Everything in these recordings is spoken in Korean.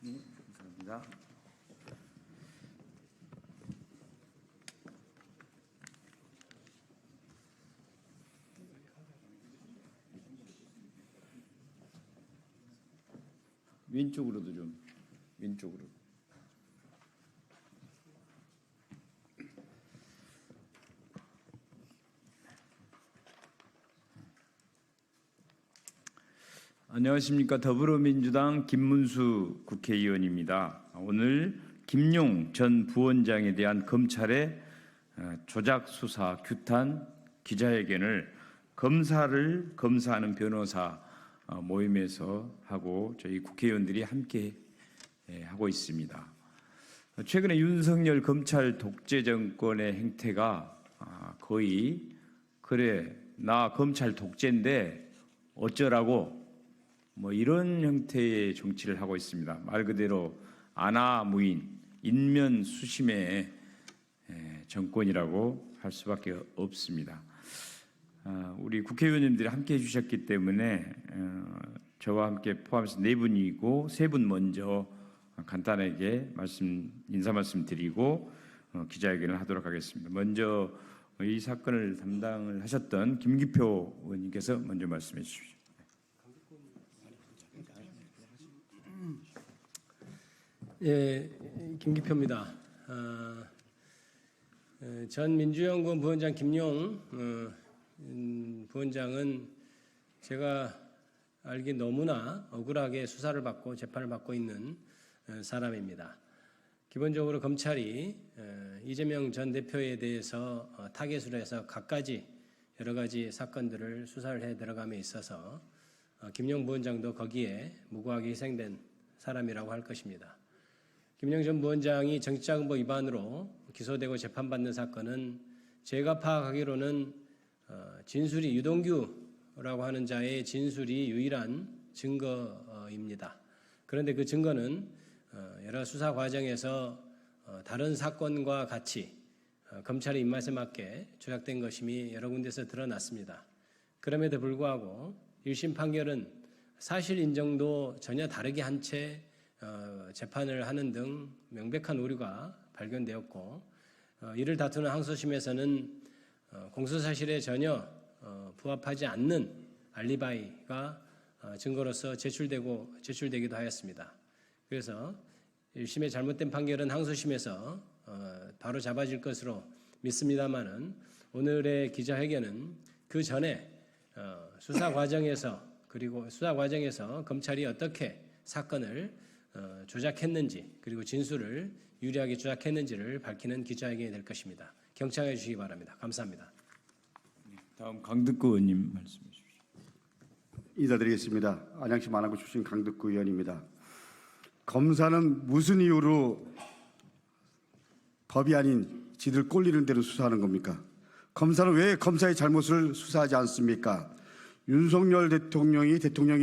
감사합니다. 왼쪽으로도 좀, 왼쪽으로. 안녕하십니까. 더불어민주당 김문수 국회의원입니다. 오늘 김용 전 부원장에 대한 검찰의 조작 수사 규탄 기자회견을 검사를 검사하는 변호사 모임에서 하고 저희 국회의원들이 함께 하고 있습니다. 최근에 윤석열 검찰 독재 정권의 행태가 거의 그래 나 검찰 독재인데 어쩌라고 뭐 이런 형태의 정치를 하고 있습니다. 말 그대로 안하무인 인면수심의 정권이라고 할 수밖에 없습니다. 우리 국회의원님들이 함께 해주셨기 때문에 저와 함께 포함해서 4분이고 3분 먼저 간단하게 인사 말씀 드리고 기자회견을 하도록 하겠습니다. 먼저 이 사건을 담당을 하셨던 김기표 의원님께서 먼저 말씀해 주십시오. 예, 김기표입니다. 전 민주연구원 부원장 김용 부원장은 제가 알기 너무나 억울하게 수사를 받고 재판을 받고 있는 사람입니다. 기본적으로 검찰이 이재명 전 대표에 대해서 타겟으로 해서 갖가지 여러 가지 사건들을 수사를 해 들어감에 있어서 김용 부원장도 거기에 무고하게 희생된 사람이라고 할 것입니다. 김용 전 부원장이 정치자금법 위반으로 기소되고 재판받는 사건은 제가 파악하기로는 진술이 유동규라고 하는 자의 진술이 유일한 증거입니다. 그런데 그 증거는 여러 수사 과정에서 다른 사건과 같이 검찰의 입맛에 맞게 조작된 것임이 여러 군데서 드러났습니다. 그럼에도 불구하고 1심 판결은 사실 인정도 전혀 다르게 한 채 재판을 하는 등 명백한 오류가 발견되었고 이를 다투는 항소심에서는 공소사실에 전혀 부합하지 않는 알리바이가 증거로서 제출되기도 하였습니다. 그래서 1심의 잘못된 판결은 항소심에서 바로 잡아질 것으로 믿습니다마는 오늘의 기자회견은 그 전에 수사 과정에서 검찰이 어떻게 사건을 조작했는지 그리고 진술을 유리하게 조작했는지를 밝히는 기자회견이 될 것입니다. 경청해 주시기 바랍니다. 감사합니다. 다음 강득구 의원님 말씀해 주십시오. 인사드리겠습니다. 안양시 만안구 출신 강득구 의원입니다. 검사는 무슨 이유로 법이 아닌 지들 꼴리는 대로 수사하는 겁니까? 검사는 왜 검사의 잘못을 수사하지 않습니까? 윤석열 대통령이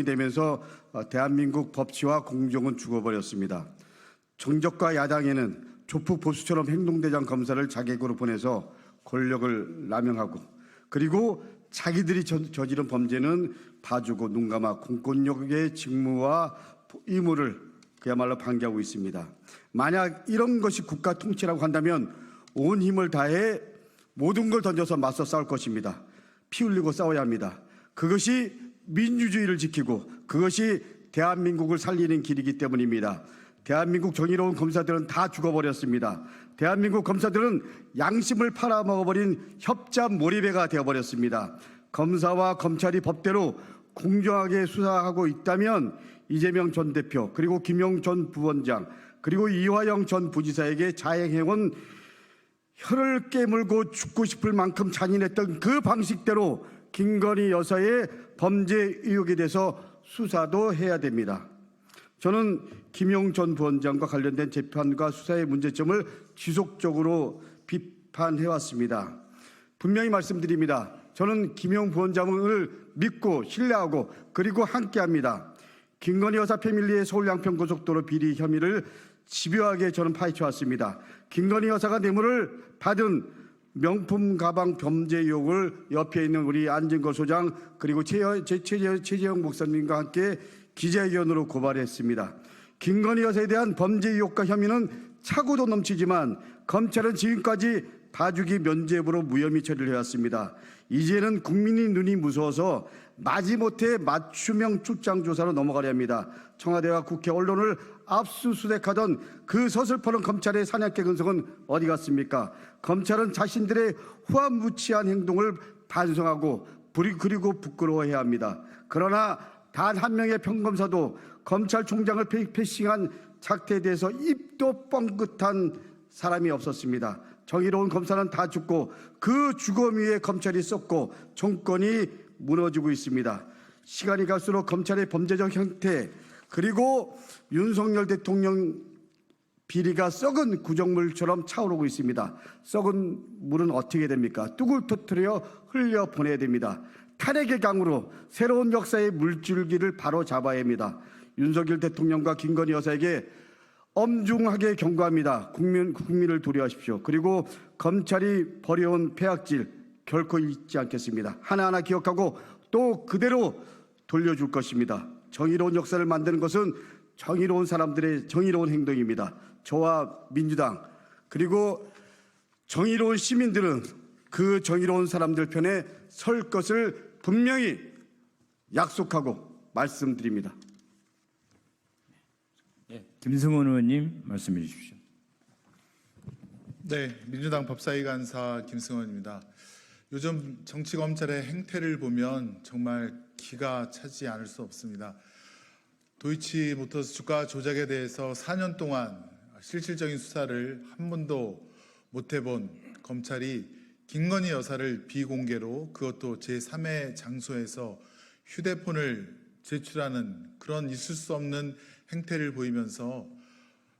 되면서 대한민국 법치와 공정은 죽어버렸습니다. 정적과 야당에는 조폭 보수처럼 행동대장 검사를 자객으로 보내서 권력을 남용하고 그리고 자기들이 저지른 범죄는 봐주고 눈감아 공권력의 직무와 의무를 그야말로 방기하고 있습니다. 만약 이런 것이 국가 통치라고 한다면 온 힘을 다해 모든 걸 던져서 맞서 싸울 것입니다. 피 흘리고 싸워야 합니다. 그것이 민주주의를 지키고 그것이 대한민국을 살리는 길이기 때문입니다. 대한민국 정의로운 검사들은 다 죽어버렸습니다. 대한민국 검사들은 양심을 팔아먹어버린 협잡몰이배가 되어버렸습니다. 검사와 검찰이 법대로 공정하게 수사하고 있다면 이재명 전 대표 그리고 김용 전 부원장 그리고 이화영 전 부지사에게 자행해온 혀를 깨물고 죽고 싶을 만큼 잔인했던 그 방식대로 김건희 여사의 범죄 의혹에 대해서 수사도 해야 됩니다. 저는 김용 전 부원장과 관련된 재판과 수사의 문제점을 지속적으로 비판해왔습니다. 분명히 말씀드립니다. 저는 김용 부원장을 믿고 신뢰하고 그리고 함께합니다. 김건희 여사 패밀리의 서울 양평고속도로 비리 혐의를 집요하게 저는 파헤쳐왔습니다. 김건희 여사가 뇌물을 받은 명품 가방 범죄 의혹을 옆에 있는 우리 안진걸 소장 그리고 최재형 목사님과 함께 기자회견으로 고발했습니다. 김건희 여사에 대한 범죄 의혹과 혐의는 차고도 넘치지만 검찰은 지금까지 봐주기 면죄부로 무혐의 처리를 해왔습니다. 이제는 국민의 눈이 무서워서 마지못해 맞춤형 출장 조사로 넘어가려 합니다. 청와대와 국회 언론을 압수수색하던 그 서슬퍼런 검찰의 사냥개 근성은 어디 갔습니까? 검찰은 자신들의 후한무치한 행동을 반성하고 그리고 부끄러워해야 합니다. 그러나 단 한 명의 평검사도 검찰총장을 패싱한 작태에 대해서 입도 뻥긋한 사람이 없었습니다. 정의로운 검사는 다 죽고 그 죽음 위에 검찰이 썩고 정권이 무너지고 있습니다. 시간이 갈수록 검찰의 범죄적 형태 그리고 윤석열 대통령 비리가 썩은 구정물처럼 차오르고 있습니다. 썩은 물은 어떻게 됩니까? 뚝을 터뜨려 흘려 보내야 됩니다. 탄핵의 강으로 새로운 역사의 물줄기를 바로 잡아야 합니다. 윤석열 대통령과 김건희 여사에게 엄중하게 경고합니다. 국민을 두려워하십시오. 그리고 검찰이 벌여온 폐악질 결코 잊지 않겠습니다. 하나하나 기억하고 또 그대로 돌려줄 것입니다. 정의로운 역사를 만드는 것은 정의로운 사람들의 정의로운 행동입니다. 저와 민주당 그리고 정의로운 시민들은 그 정의로운 사람들 편에 설 것을 분명히 약속하고 말씀드립니다. 김승원 의원님 말씀해 주십시오. 네, 민주당 법사위 간사 김승원입니다. 요즘 정치 검찰의 행태를 보면 정말 기가 차지 않을 수 없습니다. 도이치모터스 주가 조작에 대해서 4년 동안 실질적인 수사를 한 번도 못 해본 검찰이 김건희 여사를 비공개로 그것도 제3의 장소에서 휴대폰을 제출하는 그런 있을 수 없는 행태를 보이면서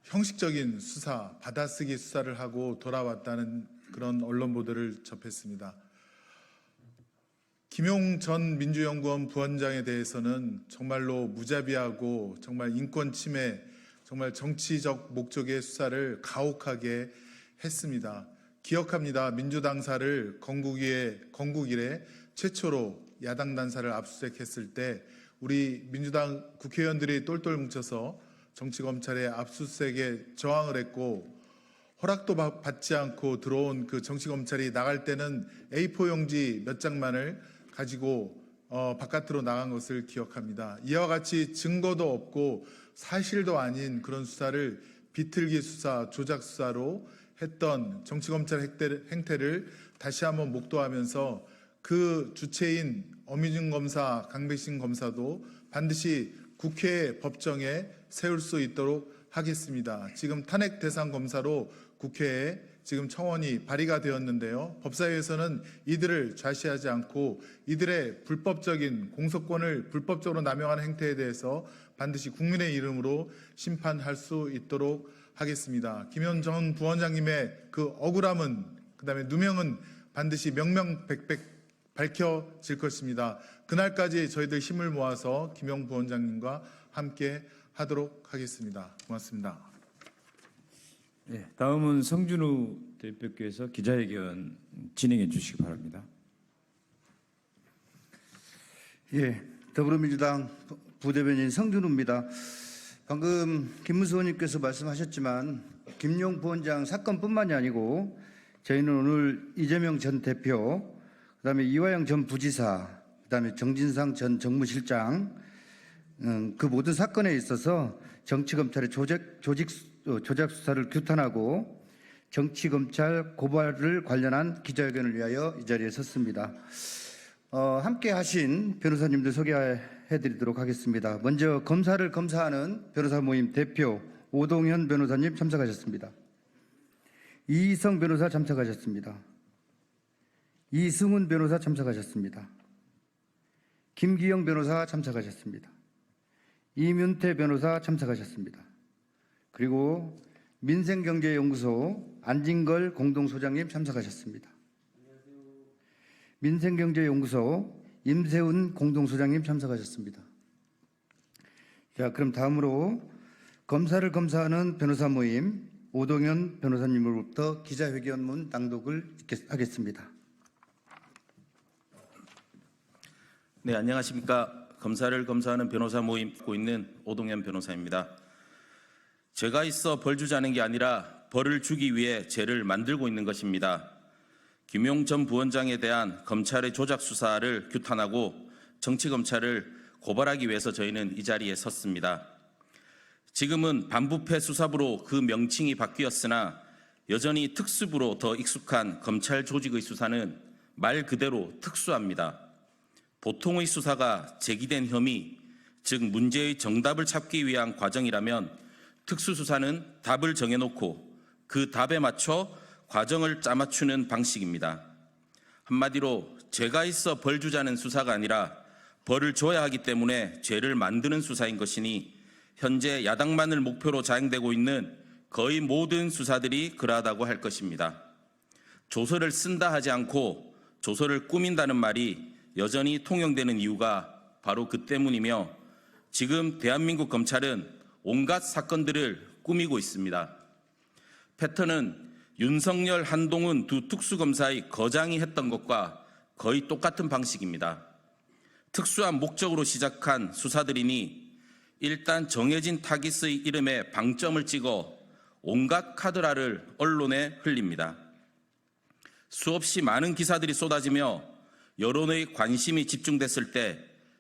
형식적인 수사, 받아쓰기 수사를 하고 돌아왔다는 그런 언론 보도를 접했습니다. 김용 전 민주연구원 부원장에 대해서는 정말로 무자비하고 정말 인권 침해, 정말 정치적 목적의 수사를 가혹하게 했습니다. 기억합니다. 민주당사를 건국 이래 최초로 야당 단사를 압수수색했을 때 우리 민주당 국회의원들이 똘똘 뭉쳐서 정치검찰의 압수수색에 저항을 했고 허락도 받지 않고 들어온 그 정치검찰이 나갈 때는 A4 용지 몇 장만을 가지고 바깥으로 나간 것을 기억합니다. 이와 같이 증거도 없고 사실도 아닌 그런 수사를 비틀기 수사, 조작 수사로 했던 정치검찰 행태를 다시 한번 목도하면서 그 주체인 어미준 검사, 강백신 검사도 반드시 국회 법정에 세울 수 있도록 하겠습니다. 지금 탄핵 대상 검사로 국회에 지금 청원이 발의가 되었는데요. 법사위에서는 이들을 좌시하지 않고 이들의 불법적인 공소권을 불법적으로 남용하는 행태에 대해서 반드시 국민의 이름으로 심판할 수 있도록 하겠습니다. 김현 전 부원장님의 그 억울함은 그다음에 누명은 반드시 명명백백 밝혀질 것입니다. 그날까지 저희들 힘을 모아서 김용 부원장님과 함께 하도록 하겠습니다. 고맙습니다. 네, 다음은 성준우 대표께서 기자회견 진행해 주시기 바랍니다. 예, 더불어민주당 부대변인 성준우입니다. 방금 김문수 의원님께서 말씀하셨지만 김용 부원장 사건뿐만이 아니고 저희는 오늘 이재명 전 대표, 그다음에 이화영 전 부지사, 그다음에 정진상 전 정무실장 그 모든 사건에 있어서 정치검찰의 조작 수사를 규탄하고 정치검찰 고발을 관련한 기자회견을 위하여 이 자리에 섰습니다. 함께 하신 변호사님들 소개해드리도록 하겠습니다. 먼저 검사를 검사하는 변호사 모임 대표 오동현 변호사님 참석하셨습니다. 이희성 변호사 참석하셨습니다. 이승훈 변호사 참석하셨습니다. 김기영 변호사 참석하셨습니다. 이문태 변호사 참석하셨습니다. 그리고 민생경제연구소 안진걸 공동소장님 참석하셨습니다. 민생경제연구소 임세훈 공동소장님 참석하셨습니다. 자, 그럼 다음으로 검사를 검사하는 변호사 모임 오동현 변호사님으로부터 기자회견문 낭독을 하겠습니다. 네, 안녕하십니까. 검사를 검사하는 변호사 모임 맡고 있는 오동현 변호사입니다. 죄가 있어 벌 주자는 게 아니라 벌을 주기 위해 죄를 만들고 있는 것입니다. 김용 전 부원장에 대한 검찰의 조작 수사를 규탄하고 정치검찰을 고발하기 위해서 저희는 이 자리에 섰습니다. 지금은 반부패 수사부로 그 명칭이 바뀌었으나 여전히 특수부로 더 익숙한 검찰 조직의 수사는 말 그대로 특수합니다. 보통의 수사가 제기된 혐의, 즉 문제의 정답을 찾기 위한 과정이라면 특수수사는 답을 정해놓고 그 답에 맞춰 과정을 짜맞추는 방식입니다. 한마디로 죄가 있어 벌 주자는 수사가 아니라 벌을 줘야 하기 때문에 죄를 만드는 수사인 것이니 현재 야당만을 목표로 자행되고 있는 거의 모든 수사들이 그러하다고 할 것입니다. 조서를 쓴다 하지 않고 조서를 꾸민다는 말이 여전히 통용되는 이유가 바로 그 때문이며 지금 대한민국 검찰은 온갖 사건들을 꾸미고 있습니다. 패턴은 윤석열, 한동훈 두 특수검사의 거장이 했던 것과 거의 똑같은 방식입니다. 특수한 목적으로 시작한 수사들이니 일단 정해진 타깃의 이름에 방점을 찍어 온갖 카드라를 언론에 흘립니다. 수없이 많은 기사들이 쏟아지며 여론의 관심이 집중됐을 때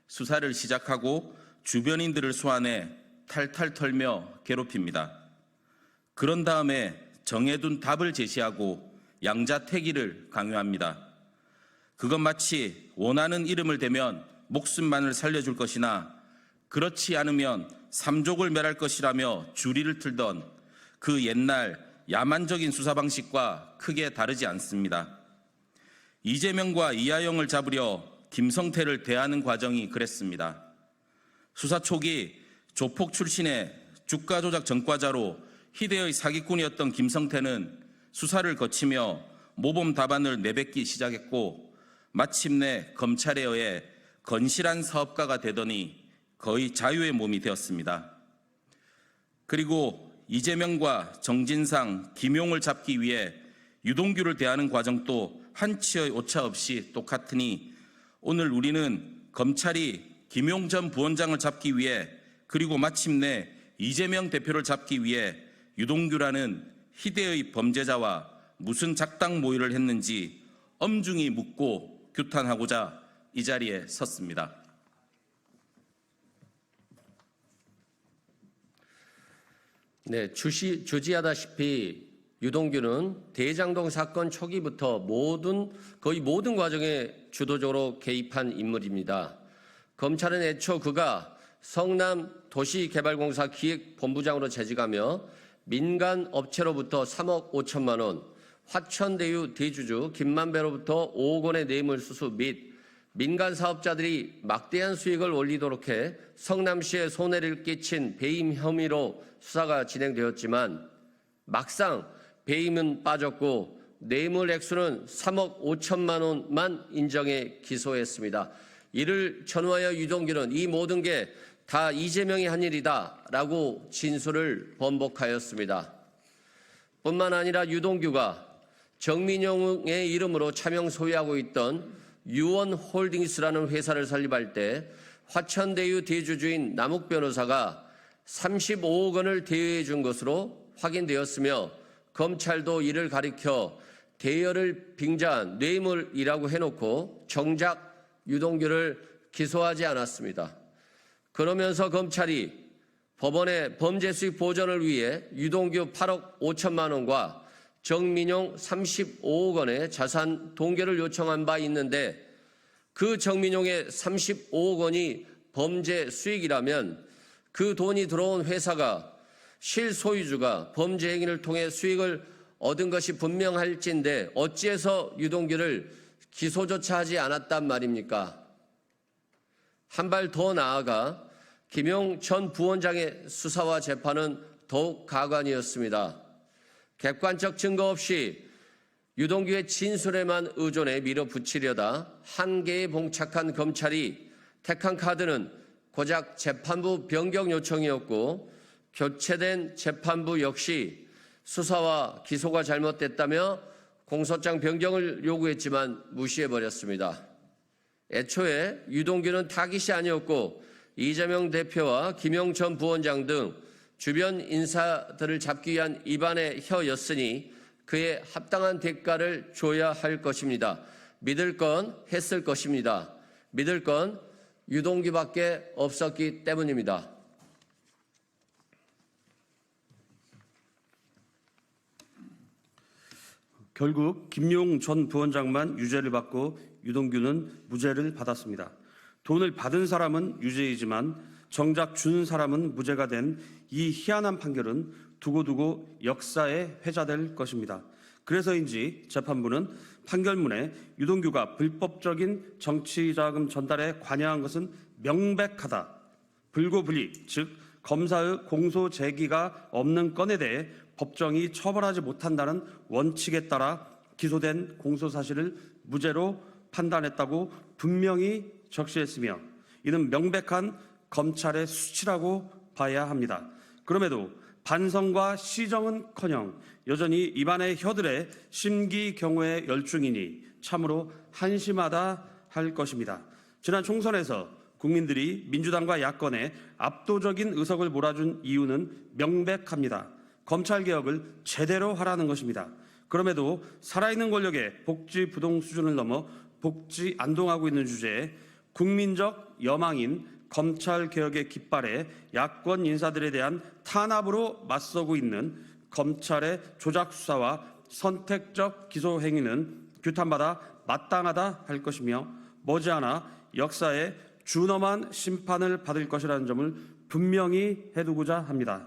수사를 시작하고 주변인들을 소환해 탈탈 털며 괴롭힙니다. 그런 다음에 정해둔 답을 제시하고 양자택일을 강요합니다. 그건 마치 원하는 이름을 대면 목숨만을 살려줄 것이나 그렇지 않으면 삼족을 멸할 것이라며 주리를 틀던 그 옛날 야만적인 수사 방식과 크게 다르지 않습니다. 이재명과 이하영을 잡으려 김성태를 대하는 과정이 그랬습니다. 수사 초기 조폭 출신의 주가 조작 전과자로 희대의 사기꾼이었던 김성태는 수사를 거치며 모범 답안을 내뱉기 시작했고 마침내 검찰에 의해 건실한 사업가가 되더니 거의 자유의 몸이 되었습니다. 그리고 이재명과 정진상, 김용을 잡기 위해 유동규를 대하는 과정도 한치의 오차 없이 똑같으니 오늘 우리는 검찰이 김용 전 부원장을 잡기 위해 그리고 마침내 이재명 대표를 잡기 위해 유동규라는 희대의 범죄자와 무슨 작당 모의를 했는지 엄중히 묻고 규탄하고자 이 자리에 섰습니다. 네, 주지하다시피 유동규는 대장동 사건 초기부터 거의 모든 과정에 주도적으로 개입한 인물입니다. 검찰은 애초 그가 성남 도시개발공사 기획본부장으로 재직하며 민간 업체로부터 3억 5천만 원, 화천대유 대주주 김만배로부터 5억 원의 뇌물수수 및 민간 사업자들이 막대한 수익을 올리도록 해 성남시에 손해를 끼친 배임 혐의로 수사가 진행되었지만 막상 배임은 빠졌고 뇌물 액수는 3억 5천만 원만 인정해 기소했습니다. 이를 전후하여 유동규는 이 모든 게 다 이재명이 한 일이다라고 진술을 번복하였습니다. 뿐만 아니라 유동규가 정민용의 이름으로 차명 소유하고 있던 유원홀딩스라는 회사를 설립할 때 화천대유 대주주인 남욱 변호사가 35억 원을 대여해 준 것으로 확인되었으며 검찰도 이를 가리켜 대여를 빙자한 뇌물이라고 해놓고 정작 유동규를 기소하지 않았습니다. 그러면서 검찰이 법원의 범죄 수익 보전을 위해 유동규 8억 5천만 원과 정민용 35억 원의 자산 동결을 요청한 바 있는데 그 정민용의 35억 원이 범죄 수익이라면 그 돈이 들어온 회사가 실소유주가 범죄 행위를 통해 수익을 얻은 것이 분명할진데 어찌해서 유동규를 기소조차 하지 않았단 말입니까? 한 발 더 나아가 김용 전 부원장의 수사와 재판은 더욱 가관이었습니다. 객관적 증거 없이 유동규의 진술에만 의존해 밀어붙이려다 한계에 봉착한 검찰이 택한 카드는 고작 재판부 변경 요청이었고 교체된 재판부 역시 수사와 기소가 잘못됐다며 공소장 변경을 요구했지만 무시해버렸습니다. 애초에 유동규는 타깃이 아니었고 이재명 대표와 김용 전 부원장 등 주변 인사들을 잡기 위한 입안의 혀였으니 그에 합당한 대가를 줘야 할 것입니다. 믿을 건 했을 것입니다. 믿을 건 유동규밖에 없었기 때문입니다. 결국 김용 전 부원장만 유죄를 받고 유동규는 무죄를 받았습니다. 돈을 받은 사람은 유죄이지만 정작 준 사람은 무죄가 된 이 희한한 판결은 두고두고 역사에 회자될 것입니다. 그래서인지 재판부는 판결문에 유동규가 불법적인 정치자금 전달에 관여한 것은 명백하다. 불고불이, 즉 검사의 공소 제기가 없는 건에 대해 법정이 처벌하지 못한다는 원칙에 따라 기소된 공소사실을 무죄로 판단했다고 분명히 적시했으며 이는 명백한 검찰의 수치라고 봐야 합니다. 그럼에도 반성과 시정은커녕 여전히 입안의 혀들의 심기경호에 열중이니 참으로 한심하다 할 것입니다. 지난 총선에서 국민들이 민주당과 야권에 압도적인 의석을 몰아준 이유는 명백합니다. 검찰개혁을 제대로 하라는 것입니다. 그럼에도 살아있는 권력의 복지 부동 수준을 넘어 복지 안동하고 있는 주제에 국민적 여망인 검찰개혁의 깃발에 야권 인사들에 대한 탄압으로 맞서고 있는 검찰의 조작수사와 선택적 기소 행위는 규탄받아 마땅하다 할 것이며 머지않아 역사에 준엄한 심판을 받을 것이라는 점을 분명히 해두고자 합니다.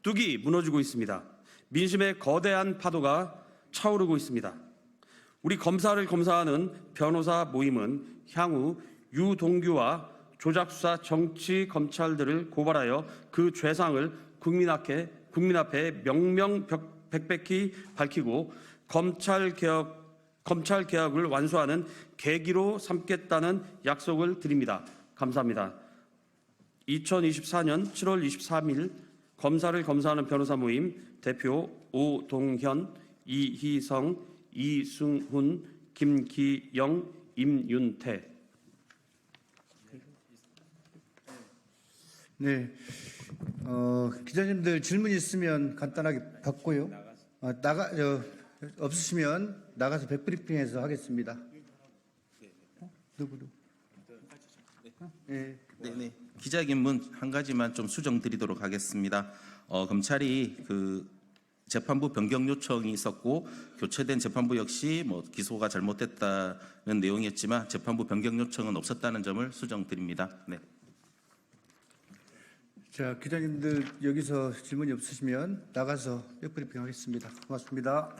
뚝이 무너지고 있습니다. 민심의 거대한 파도가 차오르고 있습니다. 우리 검사를 검사하는 변호사 모임은 향후 유동규와 조작수사 정치 검찰들을 고발하여 그 죄상을 국민 앞에 명명백백히 밝히고 검찰개혁을 완수하는 계기로 삼겠다는 약속을 드립니다. 감사합니다. 2024년 7월 23일 검사를 검사하는 변호사 모임 대표 오동현, 이희성, 이승훈, 김기영, 임윤태. 네, 기자님들 질문 있으면 간단하게 받고요. 없으시면 나가서 백브리핑해서 하겠습니다. 누구로? 네. 네네. 기자회견문 한 가지만 좀 수정드리도록 하겠습니다. 검찰이 그 재판부 변경 요청이 있었고 교체된 재판부 역시 뭐 기소가 잘못됐다는 내용이었지만 재판부 변경 요청은 없었다는 점을 수정드립니다. 네. 자, 기자님들 여기서 질문이 없으시면 나가서 백브리핑 하겠습니다. 고맙습니다.